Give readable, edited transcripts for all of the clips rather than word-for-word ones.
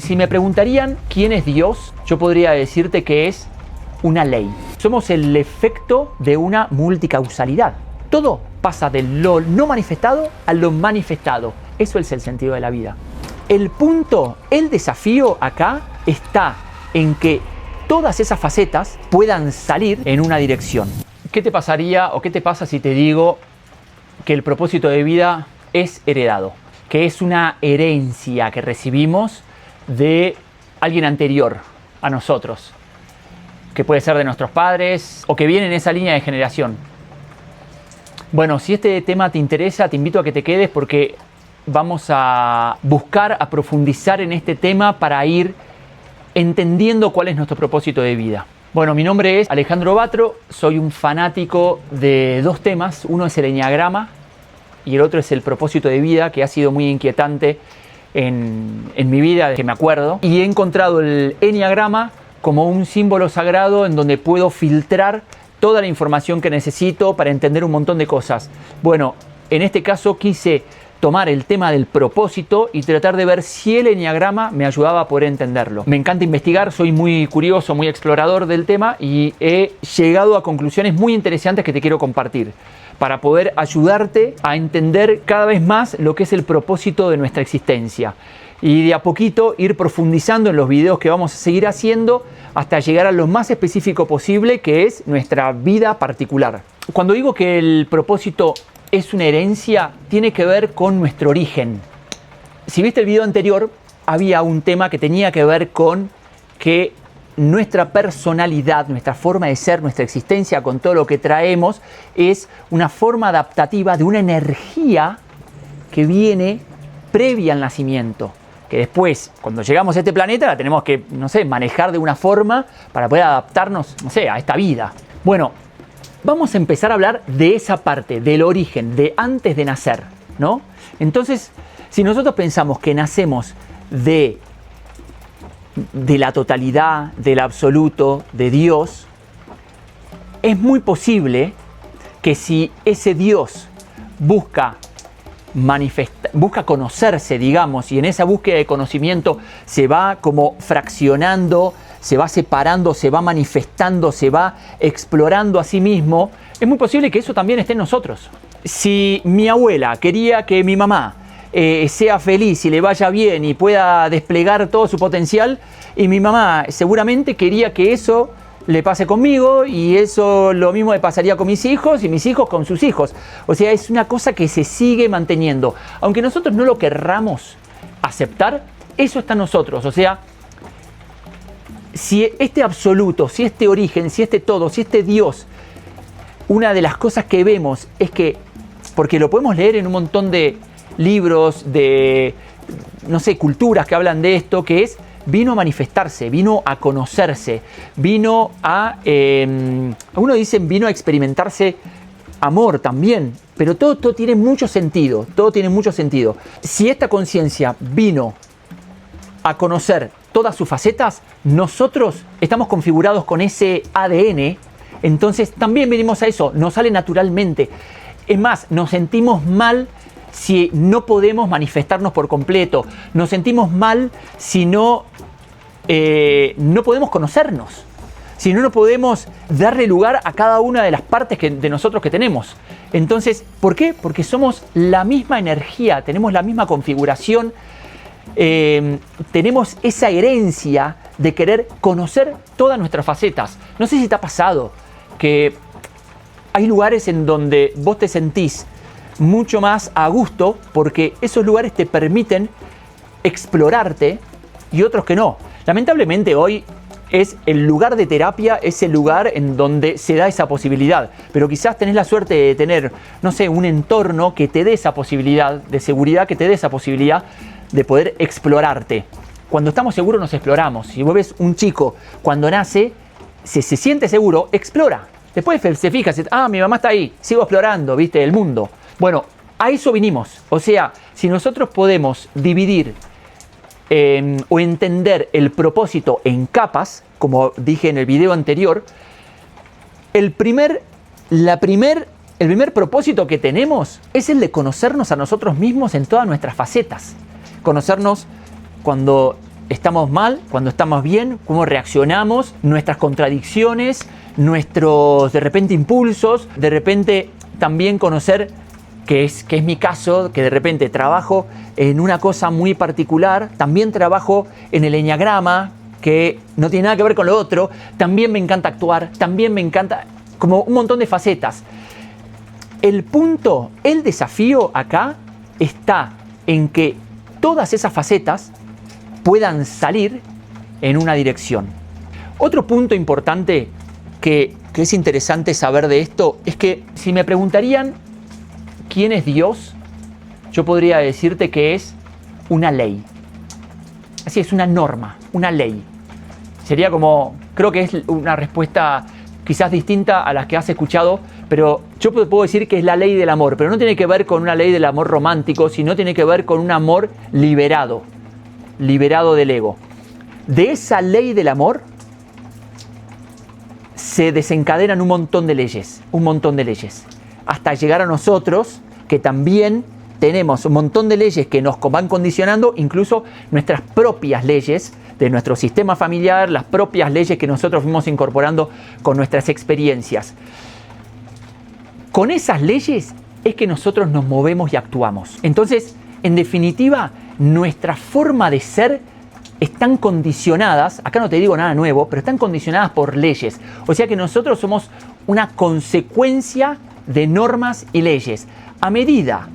Si me preguntarían quién es Dios, yo podría decirte que es una ley. Somos el efecto de una multicausalidad. Todo pasa de lo no manifestado a lo manifestado. Eso es el sentido de la vida. El punto, el desafío acá está en que todas esas facetas puedan salir en una dirección. ¿Qué te pasaría o qué te pasa si te digo que el propósito de vida es heredado? Que es una herencia que recibimos de alguien anterior a nosotros, que puede ser de nuestros padres o que viene en esa línea de generación. Bueno, si este tema te interesa, te invito a que te quedes porque vamos a buscar, a profundizar en este tema para ir entendiendo cuál es nuestro propósito de vida. Bueno, mi nombre es Alejandro Batro, soy un fanático de dos temas. Uno es el eneagrama y el otro es el propósito de vida, que ha sido muy inquietante en mi vida, desde que me acuerdo. Y he encontrado el eneagrama como un símbolo sagrado en donde puedo filtrar toda la información que necesito para entender un montón de cosas. Bueno, en este caso quise tomar el tema del propósito y tratar de ver si el eneagrama me ayudaba a poder entenderlo. Me encanta investigar, soy muy curioso, muy explorador del tema y he llegado a conclusiones muy interesantes que te quiero compartir para poder ayudarte a entender cada vez más lo que es el propósito de nuestra existencia. Y de a poquito ir profundizando en los videos que vamos a seguir haciendo hasta llegar a lo más específico posible, que es nuestra vida particular. Cuando digo que el propósito es una herencia, tiene que ver con nuestro origen. Si viste el video anterior, había un tema que tenía que ver con que nuestra personalidad, nuestra forma de ser, nuestra existencia con todo lo que traemos es una forma adaptativa de una energía que viene previa al nacimiento, que después, cuando llegamos a este planeta, la tenemos que, manejar de una forma para poder adaptarnos, a esta vida. Bueno, vamos a empezar a hablar de esa parte, del origen, de antes de nacer, ¿no? Entonces, si nosotros pensamos que nacemos de la totalidad, del absoluto, de Dios, es muy posible que si ese Dios busca conocerse, digamos, y en esa búsqueda de conocimiento se va como fraccionando, se va separando, se va manifestando, se va explorando a sí mismo, es muy posible que eso también esté en nosotros. Si mi abuela quería que mi mamá sea feliz y le vaya bien y pueda desplegar todo su potencial, y mi mamá seguramente quería que eso le pase conmigo, y eso lo mismo le pasaría con mis hijos y mis hijos con sus hijos. O sea, es una cosa que se sigue manteniendo. Aunque nosotros no lo querramos aceptar, eso está en nosotros. O sea, si este absoluto, si este origen, si este todo, si este Dios, una de las cosas que vemos es que, porque lo podemos leer en un montón de libros, de, culturas que hablan de esto, que es, vino a manifestarse, vino a conocerse, vino a, algunos dicen vino a experimentarse amor también, pero todo tiene mucho sentido, todo tiene mucho sentido. Si esta conciencia vino a conocer todas sus facetas, nosotros estamos configurados con ese ADN, entonces también venimos a eso, nos sale naturalmente. Es más, nos sentimos mal si no podemos manifestarnos por completo, nos sentimos mal si no podemos conocernos, si no podemos darle lugar a cada una de las partes de nosotros que tenemos. Entonces, ¿por qué? Porque somos la misma energía, tenemos la misma configuración, tenemos esa herencia de querer conocer todas nuestras facetas. No sé si te ha pasado que hay lugares en donde vos te sentís mucho más a gusto porque esos lugares te permiten explorarte y otros que no. Lamentablemente hoy es el lugar de terapia, es el lugar en donde se da esa posibilidad, pero quizás tenés la suerte de tener, un entorno que te dé esa posibilidad de seguridad, que te dé esa posibilidad de poder explorarte. Cuando estamos seguros nos exploramos. Si vos ves un chico cuando nace, se siente seguro, explora. Después se fija, mi mamá está ahí, sigo explorando, ¿viste? El mundo. Bueno, a eso vinimos. O sea, si nosotros podemos dividir o entender el propósito en capas, como dije en el video anterior, el primer propósito que tenemos es el de conocernos a nosotros mismos en todas nuestras facetas. Conocernos cuando estamos mal, cuando estamos bien, cómo reaccionamos, nuestras contradicciones, nuestros de repente impulsos, de repente también conocer que es mi caso, que de repente trabajo en una cosa muy particular, también trabajo en el eneagrama, que no tiene nada que ver con lo otro, también me encanta actuar, también me encanta, como un montón de facetas. El punto, el desafío acá está en que todas esas facetas puedan salir en una dirección. Otro punto importante que es interesante saber de esto es que si me preguntarían quién es Dios, yo podría decirte que es una ley. Así es, una norma, una ley. Sería como, creo que es una respuesta quizás distinta a las que has escuchado, pero yo puedo decir que es la ley del amor, pero no tiene que ver con una ley del amor romántico, sino tiene que ver con un amor liberado del ego. De esa ley del amor se desencadenan un montón de leyes, hasta llegar a nosotros, que también tenemos un montón de leyes que nos van condicionando, incluso nuestras propias leyes de nuestro sistema familiar, las propias leyes que nosotros fuimos incorporando con nuestras experiencias. Con esas leyes es que nosotros nos movemos y actuamos. Entonces, en definitiva, nuestra forma de ser están condicionadas, acá no te digo nada nuevo, pero están condicionadas por leyes. O sea que nosotros somos una consecuencia de normas y leyes. A medida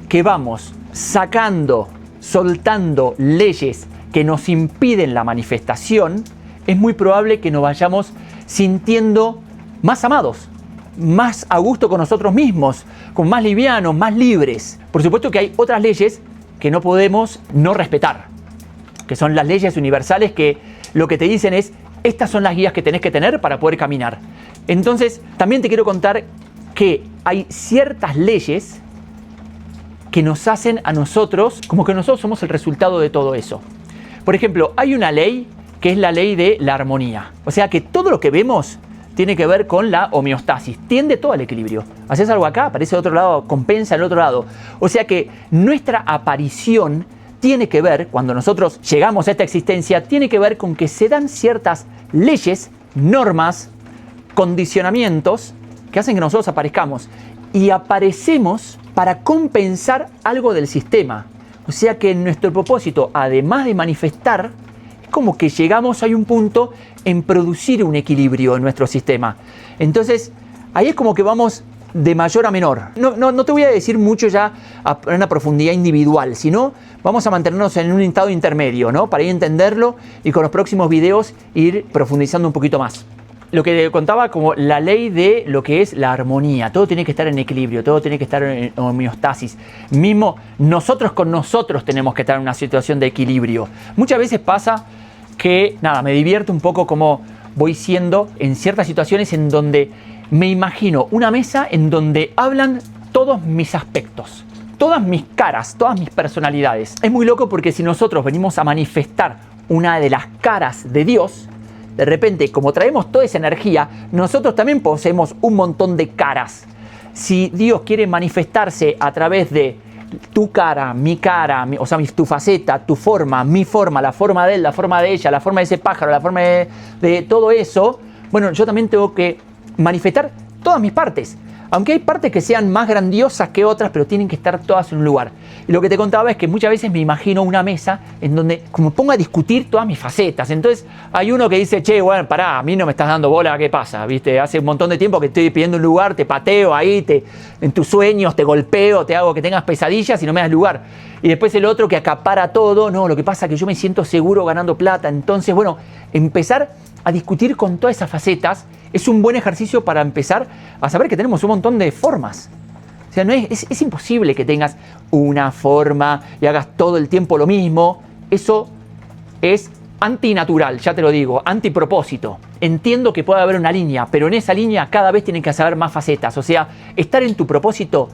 que vamos sacando, soltando leyes que nos impiden la manifestación, es muy probable que nos vayamos sintiendo más amados, más a gusto con nosotros mismos, con más livianos, más libres. Por supuesto que hay otras leyes que no podemos no respetar, que son las leyes universales que lo que te dicen es, estas son las guías que tenés que tener para poder caminar. Entonces, también te quiero contar que hay ciertas leyes que nos hacen a nosotros, como que nosotros somos el resultado de todo eso. Por ejemplo, hay una ley que es la ley de la armonía. O sea que todo lo que vemos tiene que ver con la homeostasis, tiende todo al equilibrio. Haces algo acá, aparece de otro lado, compensa el otro lado. O sea que nuestra aparición tiene que ver, cuando nosotros llegamos a esta existencia, tiene que ver con que se dan ciertas leyes, normas, condicionamientos que hacen que nosotros aparezcamos. Y aparecemos para compensar algo del sistema. O sea que nuestro propósito, además de manifestar, es como que llegamos a un punto en producir un equilibrio en nuestro sistema. Entonces, ahí es como que vamos de mayor a menor. No te voy a decir mucho ya a una profundidad individual, sino vamos a mantenernos en un estado intermedio, ¿no? Para ir a entenderlo y con los próximos videos ir profundizando un poquito más. Lo que contaba como la ley de lo que es la armonía. Todo tiene que estar en equilibrio, todo tiene que estar en homeostasis. Mismo nosotros con nosotros tenemos que estar en una situación de equilibrio. Muchas veces pasa que, me divierto un poco como voy siendo en ciertas situaciones en donde me imagino una mesa en donde hablan todos mis aspectos, todas mis caras, todas mis personalidades. Es muy loco porque si nosotros venimos a manifestar una de las caras de Dios, de repente, como traemos toda esa energía, nosotros también poseemos un montón de caras. Si Dios quiere manifestarse a través de tu cara, o sea, tu faceta, tu forma, mi forma, la forma de él, la forma de ella, la forma de ese pájaro, la forma de todo eso, bueno, yo también tengo que manifestar todas mis partes. Aunque hay partes que sean más grandiosas que otras, pero tienen que estar todas en un lugar. Y lo que te contaba es que muchas veces me imagino una mesa en donde como pongo a discutir todas mis facetas. Entonces hay uno que dice, che, bueno, pará, a mí no me estás dando bola, ¿qué pasa? ¿Viste? Hace un montón de tiempo que estoy pidiendo un lugar, te pateo ahí, en tus sueños te golpeo, te hago que tengas pesadillas y no me das lugar. Y después el otro que acapara todo, no, lo que pasa es que yo me siento seguro ganando plata. Entonces, bueno, empezar a discutir con todas esas facetas es un buen ejercicio para empezar a saber que tenemos un montón de formas. O sea, es imposible que tengas una forma y hagas todo el tiempo lo mismo. Eso es antinatural, ya te lo digo, antipropósito. Entiendo que puede haber una línea, pero en esa línea cada vez tienen que haber más facetas. O sea, estar en tu propósito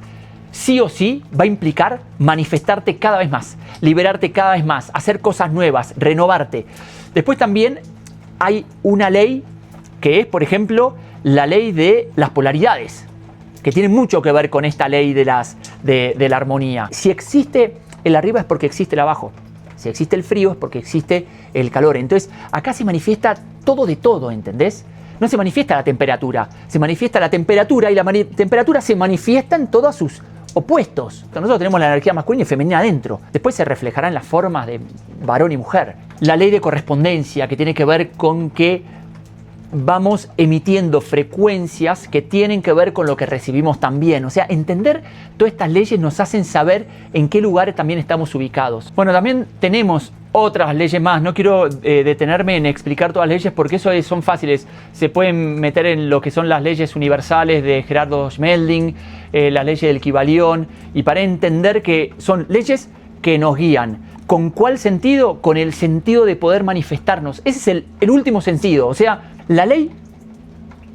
sí o sí va a implicar manifestarte cada vez más, liberarte cada vez más, hacer cosas nuevas, renovarte. Después también hay una ley que es, por ejemplo, la ley de las polaridades, que tiene mucho que ver con esta ley de la armonía. Si existe el arriba es porque existe el abajo. Si existe el frío es porque existe el calor. Entonces, acá se manifiesta todo de todo, ¿entendés? No se manifiesta la temperatura. Se manifiesta la temperatura y la temperatura se manifiesta en todos sus opuestos. Nosotros tenemos la energía masculina y femenina adentro. Después se reflejará en las formas de varón y mujer. La ley de correspondencia, que tiene que ver con que vamos emitiendo frecuencias que tienen que ver con lo que recibimos también. O sea, entender todas estas leyes nos hacen saber en qué lugares también estamos ubicados. Bueno, también tenemos otras leyes más. No quiero detenerme en explicar todas las leyes porque eso son fáciles. Se pueden meter en lo que son las leyes universales de Gerardo Schmelding, las leyes del Kybalión, y para entender que son leyes que nos guían. ¿Con cuál sentido? Con el sentido de poder manifestarnos. Ese es el último sentido. O sea, la ley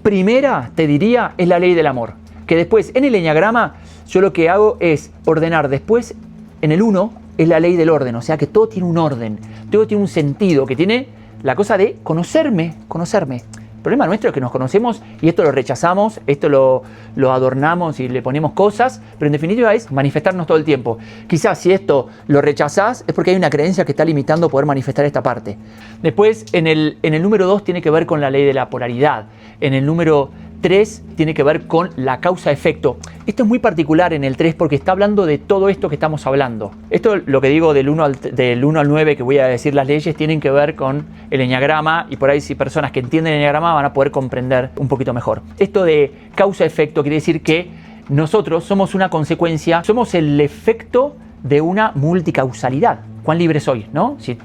primera, te diría, es la ley del amor. Que después, en el eneagrama, yo lo que hago es ordenar. Después, en el 1, es la ley del orden. O sea, que todo tiene un orden, todo tiene un sentido, que tiene la cosa de conocerme. El problema nuestro es que nos conocemos y esto lo rechazamos, esto lo adornamos y le ponemos cosas, pero en definitiva es manifestarnos todo el tiempo. Quizás si esto lo rechazás es porque hay una creencia que está limitando poder manifestar esta parte. Después, en el número 2 tiene que ver con la ley de la polaridad. En el número 3 tiene que ver con la causa-efecto. Esto es muy particular en el 3 porque está hablando de todo esto que estamos hablando. Esto, lo que digo del 1 al 9, que voy a decir las leyes, tienen que ver con el eneagrama, y por ahí si personas que entienden el eneagrama van a poder comprender un poquito mejor. Esto de causa-efecto quiere decir que nosotros somos una consecuencia, somos el efecto de una multicausalidad. ¿Cuán libre soy, no? Si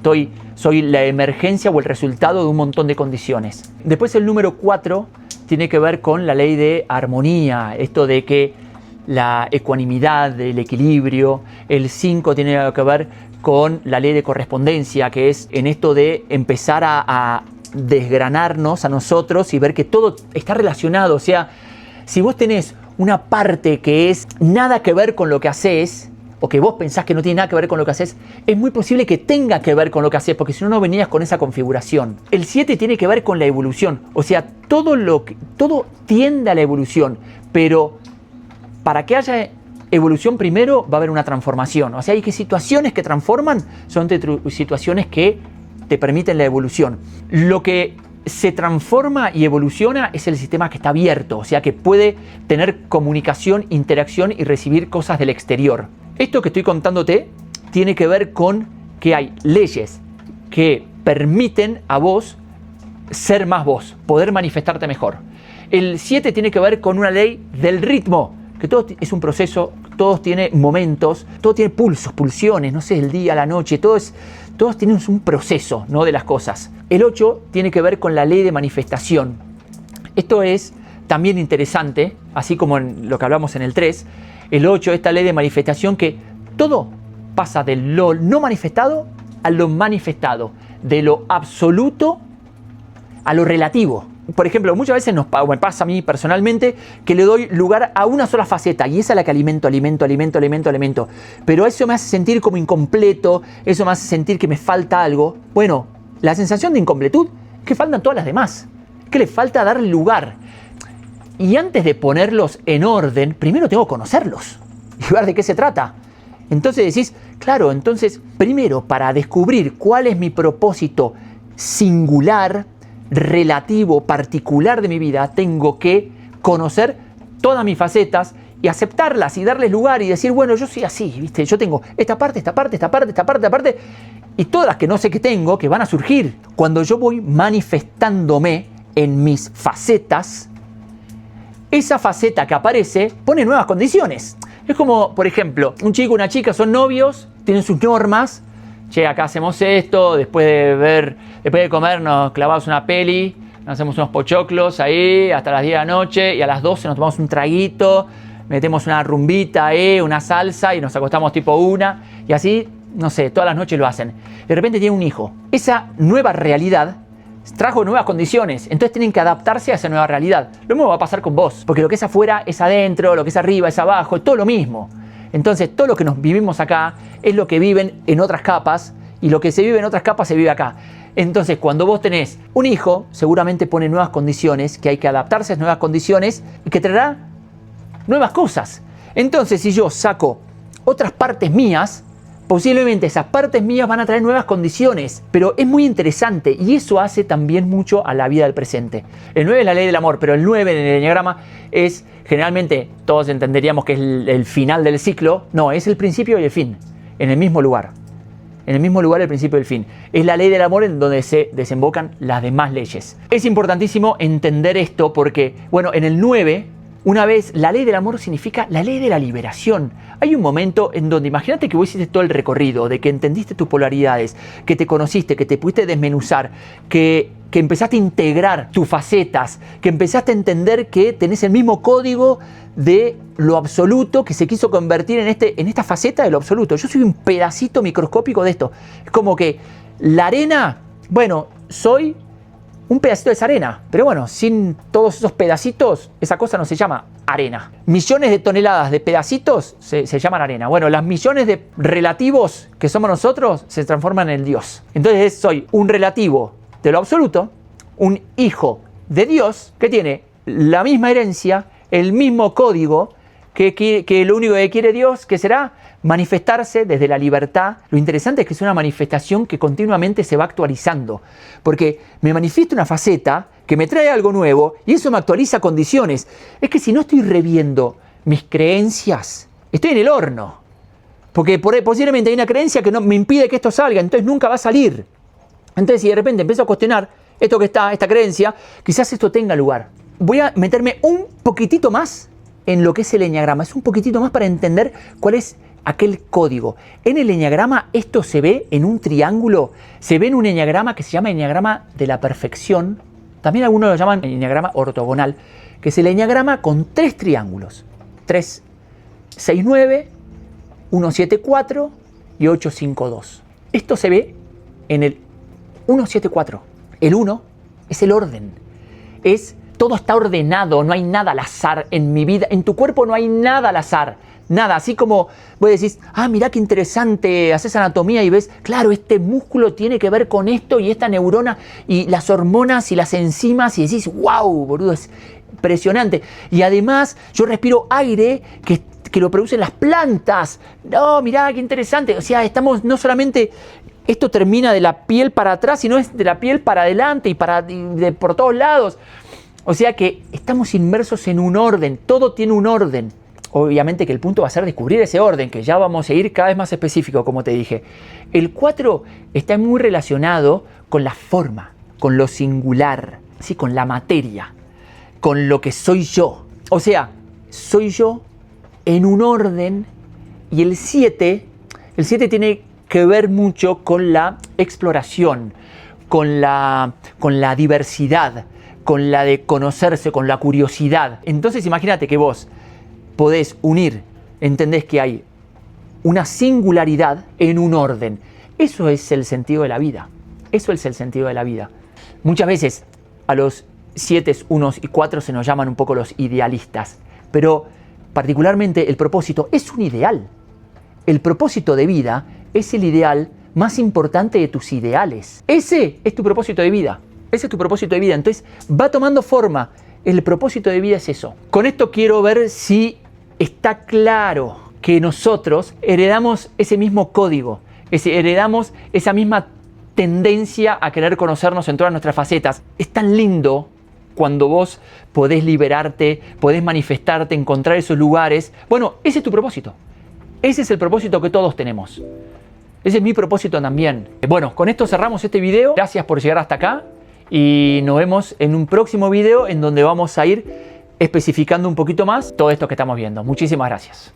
soy la emergencia o el resultado de un montón de condiciones. Después el número 4 tiene que ver con la ley de armonía, esto de que la ecuanimidad, el equilibrio. El 5 tiene que ver con la ley de correspondencia, que es en esto de empezar a desgranarnos a nosotros y ver que todo está relacionado. O sea, si vos tenés una parte que es nada que ver con lo que haces, o que vos pensás que no tiene nada que ver con lo que haces, es muy posible que tenga que ver con lo que haces, porque si no, no venías con esa configuración. El 7 tiene que ver con la evolución, o sea, todo tiende a la evolución, pero para que haya evolución primero va a haber una transformación. O sea, hay que situaciones que transforman son situaciones que te permiten la evolución. Lo que se transforma y evoluciona es el sistema que está abierto, o sea, que puede tener comunicación, interacción y recibir cosas del exterior. Esto que estoy contándote tiene que ver con que hay leyes que permiten a vos ser más vos, poder manifestarte mejor. El 7 tiene que ver con una ley del ritmo, que todo es un proceso, todo tiene momentos, todo tiene pulsos, pulsiones, no sé, el día, la noche, todos tienen un proceso, ¿no?, de las cosas. El 8 tiene que ver con la ley de manifestación. Esto es también interesante, así como en lo que hablamos en el 3. El 8, esta ley de manifestación, que todo pasa de lo no manifestado a lo manifestado, de lo absoluto a lo relativo. Por ejemplo, muchas veces me pasa a mí personalmente que le doy lugar a una sola faceta y esa es la que alimento. Pero eso me hace sentir como incompleto, eso me hace sentir que me falta algo. Bueno, la sensación de incompletud es que faltan todas las demás, que le falta dar lugar. Y antes de ponerlos en orden, primero tengo que conocerlos y ver de qué se trata. Entonces decís, claro, entonces primero para descubrir cuál es mi propósito singular, relativo, particular de mi vida, tengo que conocer todas mis facetas y aceptarlas y darles lugar y decir, bueno, yo soy así, ¿viste? Yo tengo esta parte, y todas las que no sé que tengo, que van a surgir. Cuando yo voy manifestándome en mis facetas, esa faceta que aparece pone nuevas condiciones. Es como, por ejemplo, un chico, una chica son novios, tienen sus normas. Che, acá hacemos esto, después de comer nos clavamos una peli, nos hacemos unos pochoclos ahí hasta las 10 de la noche y a las 12 nos tomamos un traguito, metemos una rumbita ahí, una salsa y nos acostamos tipo 1 y así, no sé, todas las noches lo hacen. De repente tiene un hijo. Esa nueva realidad trajo nuevas condiciones, entonces tienen que adaptarse a esa nueva realidad. Lo mismo va a pasar con vos, porque lo que es afuera es adentro, lo que es arriba es abajo, es todo lo mismo. Entonces todo lo que nos vivimos acá es lo que viven en otras capas y lo que se vive en otras capas se vive acá. Entonces cuando vos tenés un hijo, seguramente pone nuevas condiciones, que hay que adaptarse a nuevas condiciones y que traerá nuevas cosas. Entonces si yo saco otras partes mías, Posiblemente esas partes mías van a traer nuevas condiciones, pero es muy interesante y eso hace también mucho a la vida del presente. El 9 es la ley del amor, pero el 9 en el eneagrama es, generalmente todos entenderíamos que es el final del ciclo. No, es el principio y el fin, en el mismo lugar. En el mismo lugar el principio y el fin. Es la ley del amor en donde se desembocan las demás leyes. Es importantísimo entender esto porque, bueno, en el 9, una vez, la ley del amor significa la ley de la liberación. Hay un momento en donde, imagínate que vos hiciste todo el recorrido, de que entendiste tus polaridades, que te conociste, que te pudiste desmenuzar, que empezaste a integrar tus facetas, que empezaste a entender que tenés el mismo código de lo absoluto que se quiso convertir en esta faceta de lo absoluto. Yo soy un pedacito microscópico de esto. Es como que la arena, bueno, soy un pedacito de esa arena, pero bueno, sin todos esos pedacitos, esa cosa no se llama arena. Millones de toneladas de pedacitos se llaman arena. Bueno, las millones de relativos que somos nosotros se transforman en el Dios. Entonces soy un relativo de lo absoluto, un hijo de Dios que tiene la misma herencia, el mismo código, que lo único que quiere Dios, que será manifestarse desde la libertad. Lo interesante es que es una manifestación que continuamente se va actualizando, porque me manifiesta una faceta que me trae algo nuevo y eso me actualiza condiciones. Es que si no estoy reviendo mis creencias, estoy en el horno, porque posiblemente hay una creencia que no me impide que esto salga, entonces nunca va a salir. Entonces si de repente empiezo a cuestionar esto que está, esta creencia, quizás esto tenga lugar. Voy a meterme un poquitito más en lo que es el eneagrama. Es un poquitito más para entender cuál es aquel código. En el eneagrama esto se ve en un triángulo, se ve en un eneagrama que se llama eneagrama de la perfección. También algunos lo llaman eneagrama ortogonal, que es el eneagrama con 3 triángulos. 3, 6, 9, 1, 7, 4 y 8, 5, 2. Esto se ve en el 1, 7, 4. El 1 es el orden. Todo está ordenado, no hay nada al azar en mi vida. En tu cuerpo no hay nada al azar. Nada, así como vos decís, mirá qué interesante, haces anatomía y ves, claro, este músculo tiene que ver con esto y esta neurona y las hormonas y las enzimas y decís, wow, boludo, es impresionante. Y además yo respiro aire que lo producen las plantas. No, mirá qué interesante. O sea, estamos no solamente... Esto termina de la piel para atrás, sino es de la piel para adelante y por todos lados. O sea que estamos inmersos en un orden, todo tiene un orden. Obviamente que el punto va a ser descubrir ese orden, que ya vamos a ir cada vez más específico, como te dije. El 4 está muy relacionado con la forma, con lo singular, ¿sí? Con la materia, con lo que soy yo. O sea, soy yo en un orden y el 7 tiene que ver mucho con la exploración, con la diversidad, con la de conocerse, con la curiosidad. Entonces imagínate que vos podés unir, entendés que hay una singularidad en un orden. Eso es el sentido de la vida. Eso es el sentido de la vida. Muchas veces a los 7, 1 y 4 se nos llaman un poco los idealistas, pero particularmente el propósito es un ideal. El propósito de vida es el ideal más importante de tus ideales. Ese es tu propósito de vida. Ese es tu propósito de vida. Entonces va tomando forma. El propósito de vida es eso. Con esto quiero ver si está claro que nosotros heredamos ese mismo código. Heredamos esa misma tendencia a querer conocernos en todas nuestras facetas. Es tan lindo cuando vos podés liberarte, podés manifestarte, encontrar esos lugares. Bueno, ese es tu propósito. Ese es el propósito que todos tenemos. Ese es mi propósito también. Bueno, con esto cerramos este video. Gracias por llegar hasta acá y nos vemos en un próximo video en donde vamos a ir especificando un poquito más todo esto que estamos viendo. Muchísimas gracias.